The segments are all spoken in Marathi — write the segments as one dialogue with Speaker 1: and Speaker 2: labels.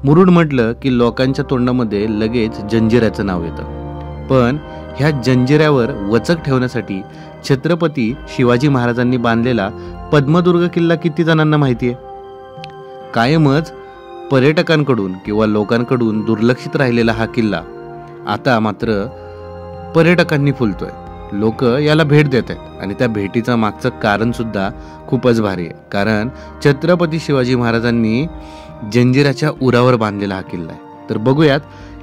Speaker 1: मुरुड म्हटलं की लोकांच्या तोंडामध्ये लगेच जंजिऱ्याचं नाव येतं, पण ह्या जंजिऱ्यावर वचक ठेवण्यासाठी छत्रपती शिवाजी महाराजांनी बांधलेला पद्मदुर्ग किल्ला किती जणांना माहिती आहे? कायमच पर्यटकांकडून किंवा लोकांकडून दुर्लक्षित राहिलेला हा किल्ला आता मात्र पर्यटकांनी फुलतोय. लोक याला भेट देत आहेत आणि त्या भेटीचं मागचं कारण सुद्धा खूपच भारी आहे, कारण छत्रपती शिवाजी महाराजांनी जंजिराच्या उरावर बांधलेला हा किल्ला आहे. तर बघूयात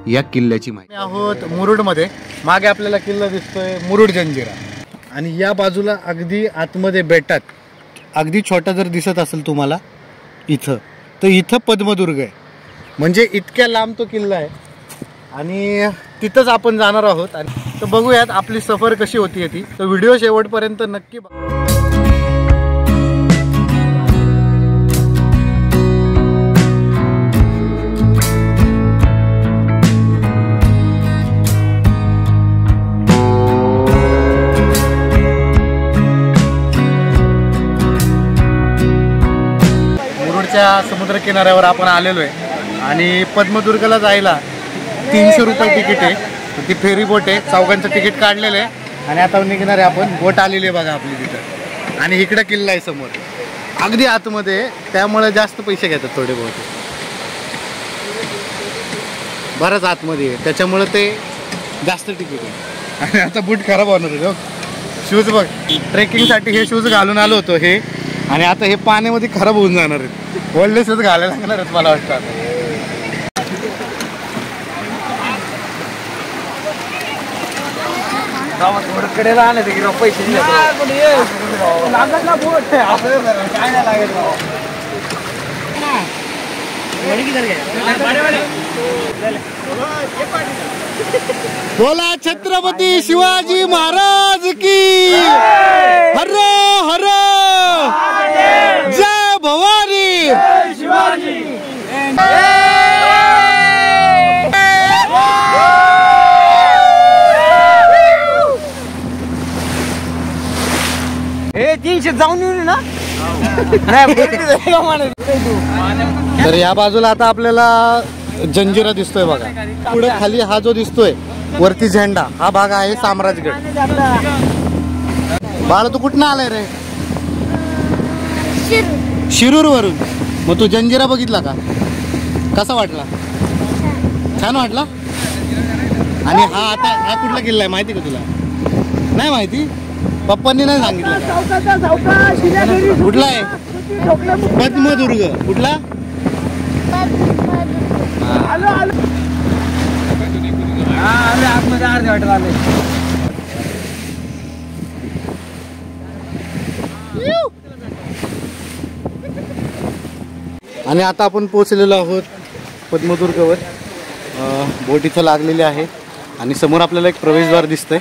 Speaker 1: या किल्ल्याची माहिती.
Speaker 2: आहोत मुरुडमध्ये. मागे आपल्याला किल्ला दिसतोय मुरुड जंजिरा, आणि या बाजूला अगदी आतमध्ये बेटात अगदी छोटा जर दिसत असेल तुम्हाला इथं, तर इथं पद्मदुर्ग आहे. म्हणजे इतक्या लांब तो किल्ला आहे आणि तिथंच आपण जाणार आहोत. आणि तर बघूयात आपली सफर कशी होती ती. तर व्हिडिओ शेवटपर्यंत नक्की समुद्र किनाऱ्यावर आपण आलेलो आहे आणि पद्मदुर्गला जायला 300 रुपये तिकीट आहे. ती फेरी बोट आहे, चौघांचं तिकीट काढलेलं आहे आणि आता निघणार आहे आपण. बोट आलेली आहे बघा आपली तिथं, आणि इकडे किल्ला आहे समोर अगदी आतमध्ये, त्यामुळे जास्त पैसे घेतात थोडे बहुत. बरंच आतमध्ये आहे त्याच्यामुळे ते जास्त तिकीट आहे. आणि आता बूट खराब होणार आहे. शूज बघ, ट्रेकिंगसाठी हे शूज घालून आलो होतो हे, आणि आता हे पाण्यामध्ये खराब होऊन जाणार आहेत. ओल्ड शूज घालायला लागणार आहेत मला वाटतं. कडे राहणार पैसे बोला छत्रपती शिवाजी महाराज की हर हर जय भवानी शिवाजी. हे 300 जाऊन येऊ ना. तर या बाजूला आता आपल्याला जंजिरा दिसतोय बघा. पुढे खाली हा जो दिसतोय वरती झेंडा, हा भाग आहे साम्राजगड. बाळा तू कुठनं आलाय रे? शिरूर वरून. मग तू जंजिरा बघितला का? कसा वाटला? छान वाटला. आणि हा आता हा कुठला किल्ला आहे माहिती का तुला? नाही माहिती? पप्पांनी नाही सांगितलं. कुठला आहे? पद्मदुर्ग. कुठला? आणि आता आपण पोहोचलेलो आहोत पद्मदुर्गवर. बोट इथं लागलेली आहे आणि समोर आपल्याला एक प्रवेशद्वार दिसतंय.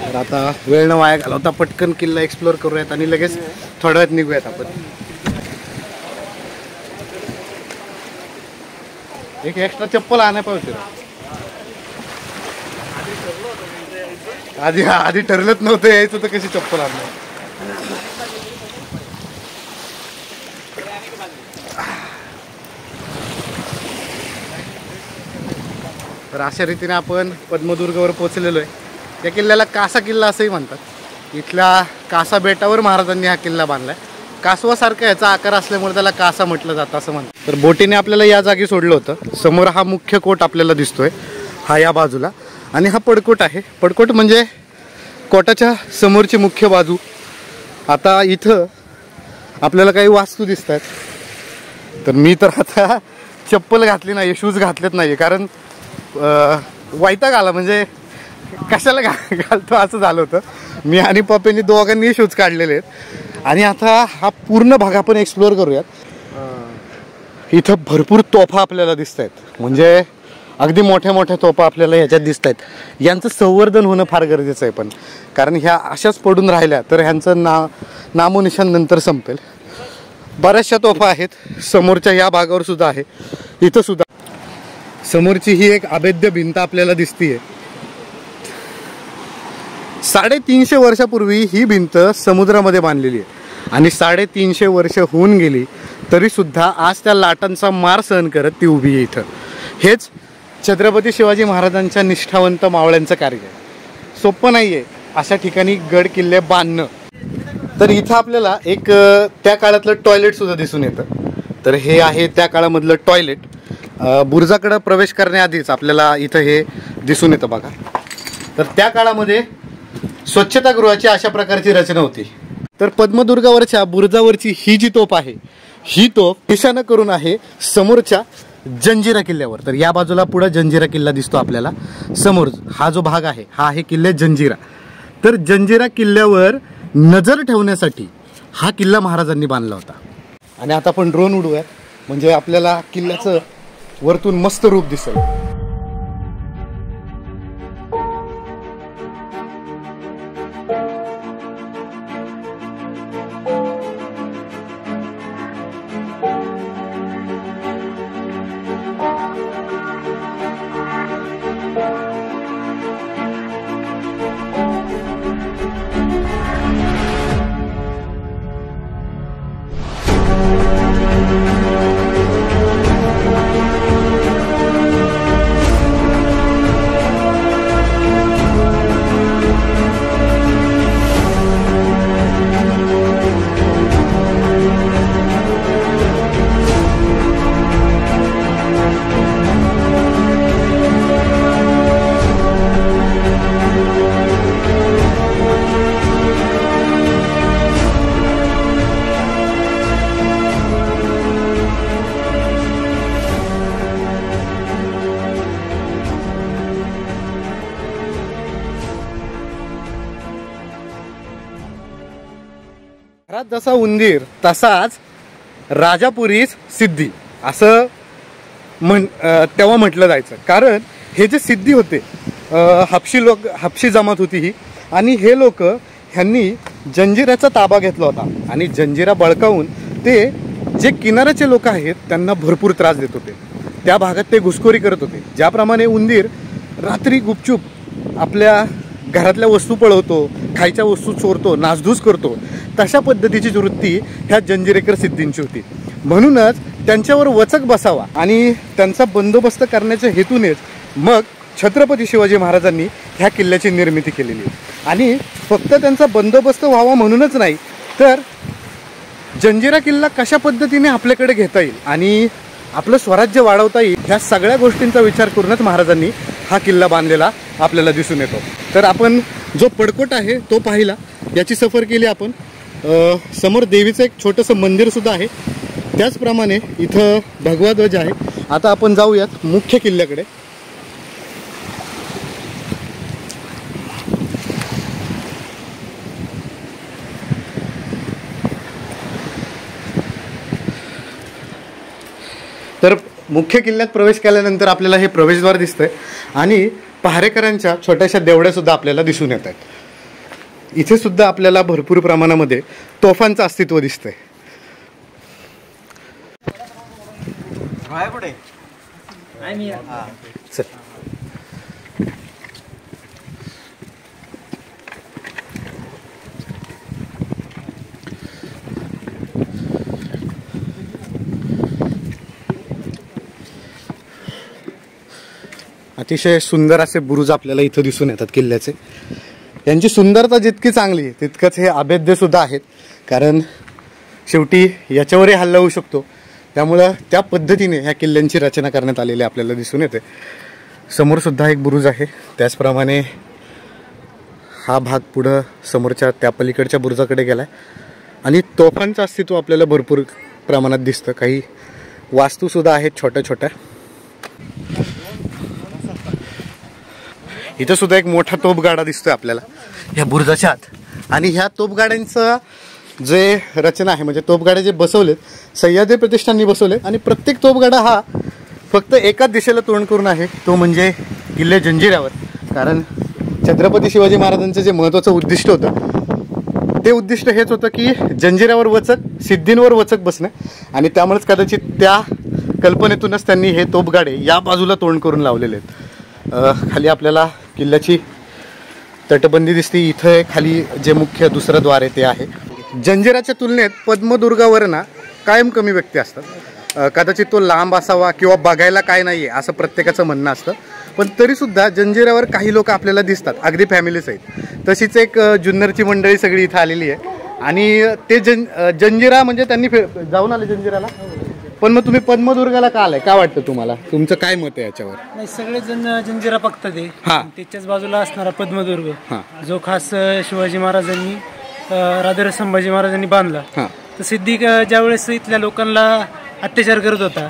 Speaker 2: तर आता वेळ न वाया घालवता पटकन किल्ला एक्सप्लोर करूयात आणि लगेच थोड्या वेळात निघूयात आपण. एक एक्स्ट्रा चप्पल आणायला पाहिजे. आधी ठरलंच नव्हतं यायचं तर कशी चप्पल आणणार. तर अशा रीतीने आपण पद्मदुर्गवर पोहोचलेलो आहे. या किल्ल्याला कासा किल्ला असंही म्हणतात. इथल्या कासा बेटावर महाराजांनी हा किल्ला बांधलाय. कासवासारखा याचा आकार असल्यामुळे त्याला कासा म्हटलं जातं असं म्हणतात. तर बोटीने आपल्याला या जागी सोडलं होतं. समोर हा मुख्य कोट आपल्याला दिसतोय, हा या बाजूला, आणि हा पडकोट आहे. पडकोट म्हणजे कोटाच्या समोरची मुख्य बाजू. आता इथं आपल्याला काही वास्तू दिसत आहेत. तर मी तर आता चप्पल घातली नाही, शूज घातलेत नाही, कारण वैताग आला. म्हणजे कशाला घालतो असं झालं होतं. मी आणि पप्पांनी दोघांनी शूज काढलेले आहेत. आणि आता हा पूर्ण भाग आपण एक्सप्लोअर करूयात. इथं भरपूर तोफा आपल्याला दिसत आहेत. म्हणजे अगदी मोठ्या मोठ्या तोफा आपल्याला ह्याच्यात दिसत आहेत. यांचं संवर्धन होणं फार गरजेचं आहे, पण कारण ह्या अशाच पडून राहिल्या तर ह्यांचं नामोनिशान नंतर संपेल. बऱ्याचशा तोफा आहेत. समोरच्या या भागावर सुद्धा आहे. इथं सुद्धा समोरची ही एक अभेद्य भिंत आपल्याला दिसतीये. 350 वर्षापूर्वी ही भिंत समुद्रामध्ये बांधलेली आहे आणि 350 वर्ष होऊन गेली तरीसुद्धा आज त्या लाटांचा मार सहन करत ती उभी आहे इथं. हेच छत्रपती शिवाजी महाराजांच्या निष्ठावंत मावळ्यांचं कार्य आहे. सोपं नाही आहे अशा ठिकाणी गड किल्ले बांधणं. तर इथं आपल्याला एक त्या काळातलं टॉयलेटसुद्धा दिसून येतं. तर हे आहे त्या काळामधलं टॉयलेट. बुरुजाकडं प्रवेश करण्याआधीच आपल्याला इथं हे दिसून येतं बघा. तर त्या काळामध्ये स्वच्छतागृहाची अशा प्रकारची रचना होती. तर पद्मदुर्गावरच्या बुरुजावरची ही जी तोफ आहे, ही तोफ दिशानं करून आहे समोरच्या जंजिरा किल्ल्यावर. तर या बाजूला पुढं जंजिरा किल्ला दिसतो आपल्याला. समोर हा जो भाग आहे हा आहे किल्ले जंजिरा. तर जंजिरा किल्ल्यावर नजर ठेवण्यासाठी हा किल्ला महाराजांनी बांधला होता. आणि आता आपण ड्रोन उडवूयात म्हणजे आपल्याला किल्ल्याचं वरतून मस्त रूप दिसेल. घरात जसा उंदीर तसाच राजापुरीच सिद्धी असं तेव्हा म्हटलं जायचं. कारण हे जे सिद्धी होते हापशी जमात होती ही. आणि हे लोक ह्यांनी जंजिऱ्याचा ताबा घेतला होता आणि जंजिरा बळकावून ते जे किनाऱ्याचे लोक आहेत त्यांना भरपूर त्रास देत होते. त्या भागात ते घुसखोरी करत होते. ज्याप्रमाणे उंदीर रात्री गुपचूप आपल्या घरातल्या वस्तू पळवतो, खायच्या वस्तू चोरतो, नासधूस करतो, तशा पद्धतीची वृत्ती ह्या जंजिरेकर सिद्धींची होती. म्हणूनच त्यांच्यावर वचक बसावा आणि त्यांचा बंदोबस्त करण्याच्या हेतूनेच मग छत्रपती शिवाजी महाराजांनी ह्या किल्ल्याची निर्मिती केलेली. आणि फक्त त्यांचा बंदोबस्त व्हावा म्हणूनच नाही, तर जंजिरा किल्ला कशा पद्धतीने आपल्याकडे घेता येईल आणि आपलं स्वराज्य वाढवता येईल ह्या सगळ्या गोष्टींचा विचार करूनच महाराजांनी हा किल्ला बांधलेला आपल्याला दिसून येतो. तर आपण जो पडकोट आहे तो पाहिला, याची सफर केली आपण. समोर देवीचं एक छोटंसं मंदिरसुद्धा आहे. त्याचप्रमाणे इथं भगवा ध्वज आहे. आता आपण जाऊयात मुख्य किल्ल्याकडे. तर मुख्य किल्ल्यात प्रवेश केल्यानंतर आपल्याला हे प्रवेशद्वार दिसतंय आणि पहारेकरांच्या छोट्याशा देवड्या सुद्धा आपल्याला दिसून येत आहेत. इथे सुद्धा आपल्याला भरपूर प्रमाणामध्ये तोफांचं अस्तित्व दिसतंय. अतिशय सुंदर असे बुरुज आपल्याला इथं दिसून येतात किल्ल्याचे. यांची सुंदरता जितकी चांगली तितकंच हे अभेद्य सुद्धा आहेत. कारण शेवटी याच्यावरही हल्ला होऊ शकतो. त्यामुळं त्या पद्धतीने ह्या किल्ल्यांची रचना करण्यात आलेली आपल्याला दिसून येते. समोर सुद्धा एक बुरुज आहे. त्याचप्रमाणे हा भाग पुढं समोरच्या त्या पलीकडच्या बुरुजाकडे गेलाय आणि तोफांचं अस्तित्व आपल्याला भरपूर प्रमाणात दिसतं. काही वास्तूसुद्धा आहेत छोट्या छोट्या. इथं सुद्धा एक मोठा तोफगाडा दिसतोय आपल्याला ह्या बुरुजाच्या आत. आणि ह्या तोफगाड्यांचं जे रचना आहे म्हणजे तोफगाडे जे बसवलेत सह्याद्री प्रतिष्ठाननी बसवले आणि प्रत्येक तोफगाडा हा फक्त एकाच दिशेला तोंड करून आहे, तो म्हणजे किल्ले जंजिऱ्यावर. कारण छत्रपती शिवाजी महाराजांचं जे महत्त्वाचं उद्दिष्ट होतं ते उद्दिष्ट हेच होतं की जंजिऱ्यावर वचक, सिद्धींवर वचक बसणं. आणि त्यामुळेच कदाचित त्या कल्पनेतूनच त्यांनी हे तोफगाडे या बाजूला तोंड करून लावलेले आहेत. खाली आपल्याला किल्ल्याची तटबंदी दिसते. इथं खाली जे मुख्य दुसरं द्वार आहे ते आहे. जंजिराच्या तुलनेत पद्मदुर्गावर ना कायम कमी व्यक्ती असतात, कदाचित तो लांब असावा किंवा बघायला काय नाही आहे असं प्रत्येकाचं म्हणणं असतं, पण तरीसुद्धा जंजिऱ्यावर काही लोक आपल्याला दिसतात, अगदी फॅमिलीच आहेत. तशीच एक जुन्नरची मंडळी सगळी इथं आलेली आहे आणि ते जंजिरा म्हणजे त्यांनी जाऊन आले जंजिराला. पण मग तुम्ही पद्मदुर्गाला का आलाय, काय वाटतं तुम्हाला, तुमचं काय मत आहे याच्यावर?
Speaker 3: नाही, सगळेजण जंजिरा बघतात ते. त्याच्याच बाजूला असणारा पद्मदुर्ग जो खास शिवाजी महाराजांनी राजर्षी संभाजी महाराजांनी बांधला. तर सिद्दीक ज्यावेळेस इथल्या लोकांना अत्याचार करत होता,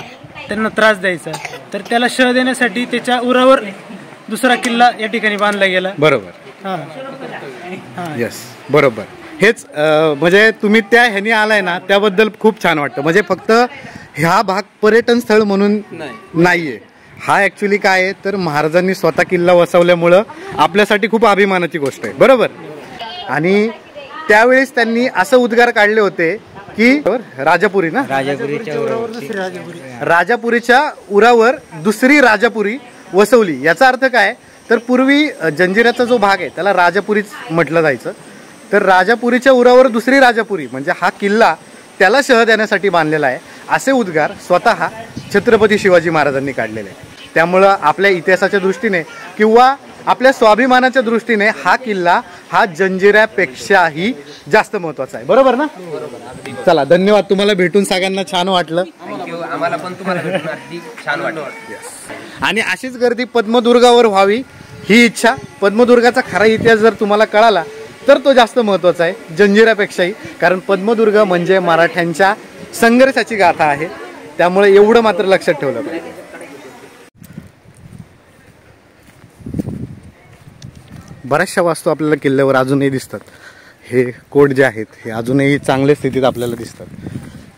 Speaker 3: त्यांना त्रास द्यायचा, तर त्याला शह देण्यासाठी त्याच्या उरावर दुसरा किल्ला या ठिकाणी बांधला गेला.
Speaker 2: बरोबर. यस, बरोबर. हेच म्हणजे तुम्ही त्या ह्यानी आलाय ना, त्याबद्दल खूप छान वाटतं. म्हणजे फक्त ह्या भाग पर्यटन स्थळ म्हणून नाहीये, हा ऍक्च्युली काय आहे तर महाराजांनी स्वतः किल्ला वसवल्यामुळं आपल्यासाठी खूप अभिमानाची गोष्ट आहे. बरोबर. आणि त्यावेळेस त्यांनी असं उद्गार काढले होते की राजापुरी ना, राजापुरीच्या उरावर दुसरी राजापुरी वसवली. याचा अर्थ काय तर पूर्वी जंजिऱ्याचा जो भाग आहे त्याला राजापुरीच म्हटलं जायचं. तर राजापुरीच्या उरावर दुसरी राजापुरी म्हणजे हा किल्ला त्याला शह देण्यासाठी बांधलेला आहे, असे उद्गार स्वतः छत्रपती शिवाजी महाराजांनी काढलेले आहे. त्यामुळं आपल्या इतिहासाच्या दृष्टीने किंवा आपल्या स्वाभिमानाच्या दृष्टीने हा किल्ला हा जंजिऱ्यापेक्षाही जास्त महत्वाचा आहे. बरोबर ना? चला, धन्यवाद. तुम्हाला भेटून सगळ्यांना छान वाटलं.
Speaker 4: आम्हाला पण तुम्हाला भेटून अगदी छान वाटलं.
Speaker 2: आणि अशीच गर्दी पद्मदुर्गावर व्हावी ही इच्छा. पद्मदुर्गाचा खरा इतिहास जर तुम्हाला कळाला तर तो जास्त महत्त्वाचा आहे जंजिऱ्यापेक्षाही, कारण पद्मदुर्ग म्हणजे मराठ्यांच्या संघर्षाची गाथा आहे. त्यामुळे एवढं मात्र लक्षात ठेवलं पाहिजे. बऱ्याचशा वास्तू आपल्याला किल्ल्यावर अजूनही दिसतात. हे कोट जे आहेत हे अजूनही चांगल्या स्थितीत आपल्याला दिसतात.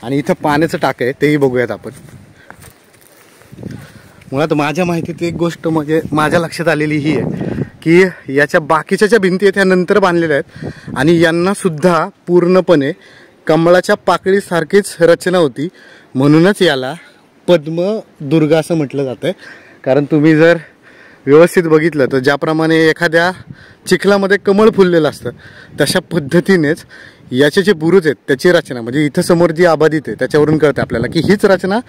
Speaker 2: आणि इथं पाण्याचं टाकं आहे, तेही बघूयात आपण. मुळात माझ्या माहितीत एक गोष्ट म्हणजे माझ्या लक्षात आलेली ही आहे की याच्या बाकीच्या ज्या भिंती आहेत ह्या नंतर बांधलेल्या आहेत आणि यांना सुद्धा पूर्णपणे कमळाच्या पाकळीसारखीच रचना होती, म्हणूनच याला पद्मदुर्ग असं म्हटलं जातं आहे. कारण तुम्ही जर व्यवस्थित बघितलं तर ज्याप्रमाणे एखाद्या चिखलामध्ये कमळ फुललेलं असतं तशा पद्धतीनेच याचे जे बुरुज आहेत त्याची रचना म्हणजे इथं समोर जी आबादीत आहे त्याच्यावरून कळते आपल्याला की हीच रचना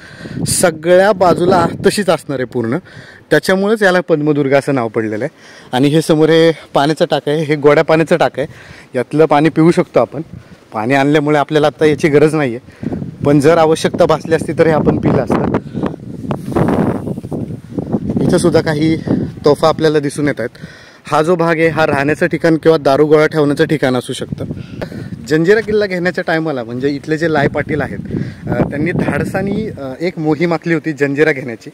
Speaker 2: सगळ्या बाजूला तशीच असणार आहे पूर्ण. त्याच्यामुळेच याला पद्मदुर्ग असं नाव पडलेलं आहे. आणि हे समोर हे पाण्याचं टाक आहे, हे गोड्या पाण्याचं टाक आहे. यातलं पाणी पिऊ शकतो आपण. पाणी आणल्यामुळे आपल्याला आता याची गरज नाही आहे, पण जर आवश्यकता भासली असती तर हे आपण पिलं असतं. इथं सुद्धा काही तोफा आपल्याला दिसून येत आहेत. हा जो भाग आहे हा राहण्याचं ठिकाण किंवा दारूगोळा ठेवण्याचं ठिकाण असू शकतं. जंजिरा किल्ला घेण्याच्या टायमाला म्हणजे इथले जे लाय पाटील आहेत त्यांनी धाडसानी एक मोहीम आखली होती जंजिरा घेण्याची.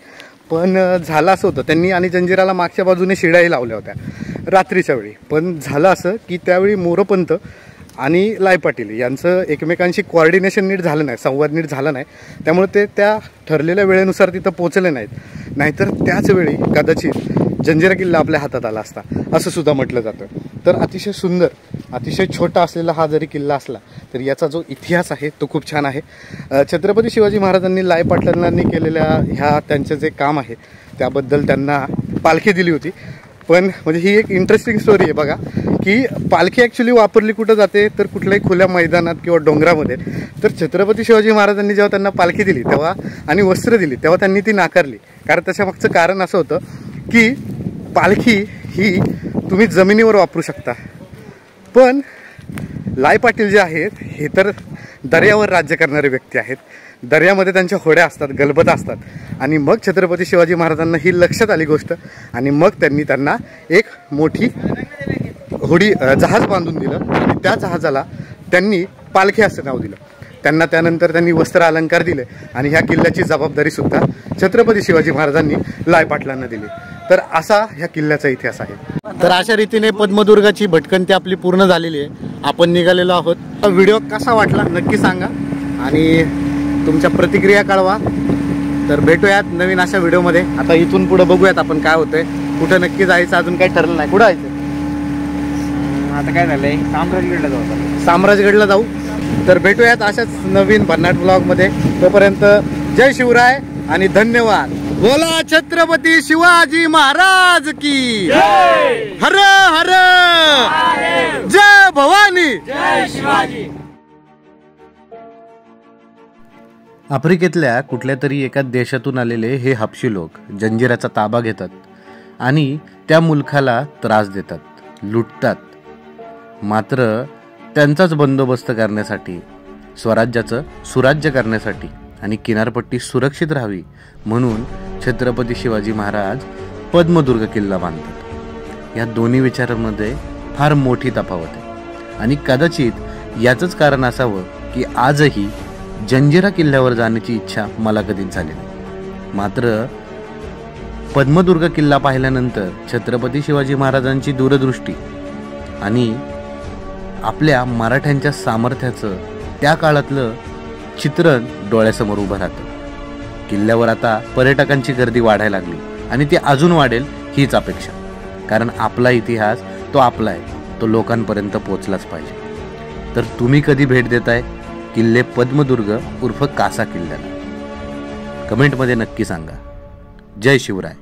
Speaker 2: पण झालं असं होतं, त्यांनी आणि जंजिराला मागच्या बाजूने शिड्याही लावल्या होत्या रात्रीच्या वेळी. पण झालं असं की त्यावेळी मोरोपंत आणि लाय पाटील यांचं एकमेकांशी कोऑर्डिनेशन नीट झालं नाही, संवाद नीट झाला नाही. त्यामुळे ते त्या ठरलेल्या वेळेनुसार तिथं पोचले नाहीत. नाहीतर त्याच वेळी कदाचित जंजिरा किल्ला आपल्या हातात आला असता असं सुद्धा म्हटलं जातं. तर अतिशय सुंदर, अतिशय छोटा असलेला हा जरी किल्ला असला तरी याचा जो इतिहास आहे तो खूप छान आहे. छत्रपती शिवाजी महाराजांनी लाय पाटलांनी केलेल्या ह्या त्यांचं जे काम आहे त्याबद्दल त्यांना पालखी दिली होती. पण म्हणजे ही एक इंटरेस्टिंग स्टोरी आहे बघा की पालखी ॲक्च्युली वापरली कुठं जाते तर कुठल्याही खुल्या मैदानात किंवा डोंगरामध्ये. तर छत्रपती शिवाजी महाराजांनी जेव्हा त्यांना पालखी दिली तेव्हा आणि वस्त्र दिली तेव्हा त्यांनी ती नाकारली. कारण त्याच्यामागचं कारण असं होतं की पालखी ही तुम्ही जमिनीवर वापरू शकता, पण लाय पाटील जे आहेत हे तर दर्यावर राज्य करणारे व्यक्ती आहेत. दर्यामध्ये त्यांच्या होड्या असतात, गलबत असतात. आणि मग छत्रपती शिवाजी महाराजांना ही लक्षात आली गोष्ट आणि मग त्यांनी त्यांना एक मोठी होडी जहाज बांधून दिलं आणि त्या जहाजाला त्यांनी पालखी असं नाव दिलं. त्यांना त्यानंतर त्यांनी वस्त्र अलंकार दिले आणि ह्या किल्ल्याची जबाबदारी सुद्धा छत्रपती शिवाजी महाराजांनी लाय पाटलांना दिली. तर असा ह्या किल्ल्याचा इतिहास आहे. तर अशा रीतीने पद्मदुर्गाची भटकंती आपली पूर्ण झालेली आहे. आपण निघालेलो आहोत. व्हिडिओ कसा वाटला नक्की सांगा आणि तुमच्या प्रतिक्रिया कळवा. तर भेटूयात नवीन अशा व्हिडिओमध्ये. आता इथून पुढे बघूयात आपण काय होतंय, कुठं नक्की जायचं अजून काही ठरलं नाही. कुठं जायचं
Speaker 4: आता काय झालंय, साम्राजगडला जाऊ.
Speaker 2: साम्राजगडला जाऊ. तर भेटूयात अशाच नवीन भन्नाट ब्लॉगमध्ये. तोपर्यंत जय शिवराय आणि धन्यवाद. बोला छत्रपती शिवाजी महाराज की हर हर जय भवानी.
Speaker 3: जय शिवाजी.
Speaker 1: आफ्रिकेतल्या कुठल्या तरी एका देशातून आलेले हे हबशी लोक जंजिराचा ताबा घेतात आणि त्या मुलखाला त्रास देतात, लुटतात. मात्र त्यांचाच बंदोबस्त करण्यासाठी, स्वराज्याचं सुराज्य करण्यासाठी आणि किनारपट्टी सुरक्षित राहावी म्हणून छत्रपती शिवाजी महाराज पद्मदुर्ग किल्ला बांधतात. या दोन्ही विचारांमध्ये फार मोठी तफावत आहे आणि कदाचित याचंच कारण असावं की आजही जंजिरा किल्ल्यावर जाण्याची इच्छा मला कधीच झाली नाही. मात्र पद्मदुर्ग किल्ला पाहिल्यानंतर छत्रपती शिवाजी महाराजांची दूरदृष्टी आणि आपल्या मराठ्यांच्या सामर्थ्याचं त्या काळातलं चित्रण डोळ्यासमोर उभं राहतं. किल्ल्यावर आता पर्यटकांची गर्दी वाढायला लागली आणि ती अजून वाढेल हीच अपेक्षा. कारण आपला इतिहास तो आपला आहे, तो लोकांपर्यंत पोचलाच पाहिजे. तर तुम्ही कधी भेट देताय किल्ले पद्मदुर्ग उर्फ कासा किल्ल्याला? कमेंटमध्ये नक्की सांगा. जय शिवराय.